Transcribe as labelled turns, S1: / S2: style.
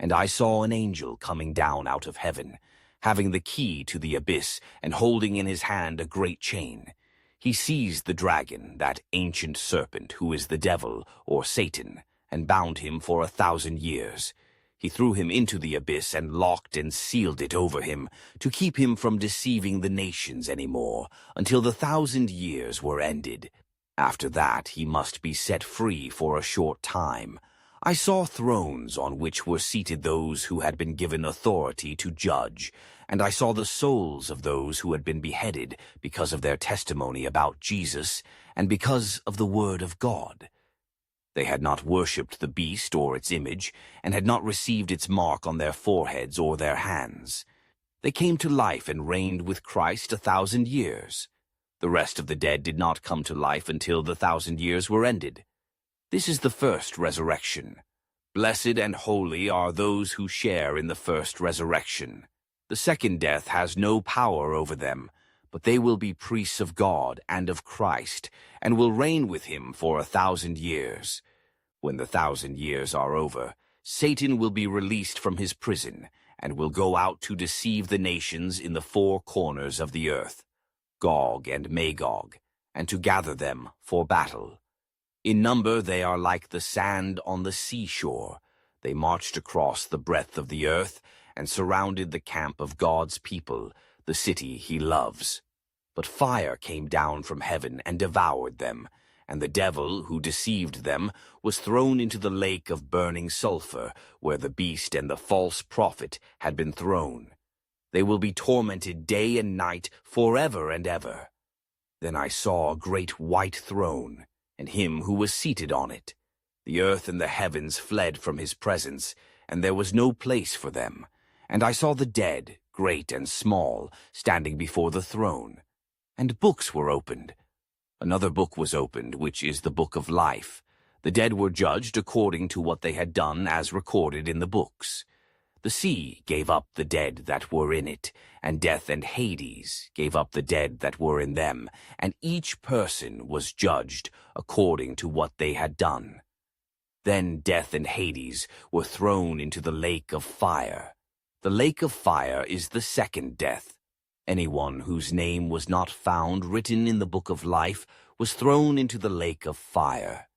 S1: and I saw an angel coming down out of heaven, having the key to the abyss and holding in his hand a great chain. He seized the dragon, that ancient serpent who is the devil, or Satan, and bound him for 1,000 years. He threw him into the abyss and locked and sealed it over him to keep him from deceiving the nations any more until the 1,000 years were ended. After that he must be set free for a short time. I saw thrones on which were seated those who had been given authority to judge, and I saw the souls of those who had been beheaded because of their testimony about Jesus and because of the word of God. They had not worshipped the beast or its image, and had not received its mark on their foreheads or their hands. They came to life and reigned with Christ 1,000 years. The rest of the dead did not come to life until the 1,000 years were ended. This is the first resurrection. Blessed and holy are those who share in the first resurrection. The second death has no power over them, but they will be priests of God and of Christ, and will reign with him for 1,000 years. When the 1,000 years are over, Satan will be released from his prison, and will go out to deceive the nations in the 4 corners of the earth, Gog and Magog, and to gather them for battle. In number they are like the sand on the seashore. They marched across the breadth of the earth, and surrounded the camp of God's people, the city he loves. But fire came down from heaven and devoured them, and the devil who deceived them was thrown into the lake of burning sulfur, where the beast and the false prophet had been thrown. They will be tormented day and night forever and ever. Then I saw a great white throne, and him who was seated on it. The earth and the heavens fled from his presence, and there was no place for them. And I saw the dead, great and small, standing before the throne. And books were opened. Another book was opened, which is the book of life. The dead were judged according to what they had done as recorded in the books. The sea gave up the dead that were in it, and death and Hades gave up the dead that were in them, and each person was judged according to what they had done. Then death and Hades were thrown into the lake of fire. The lake of fire is the second death. Anyone whose name was not found written in the book of life was thrown into the lake of fire.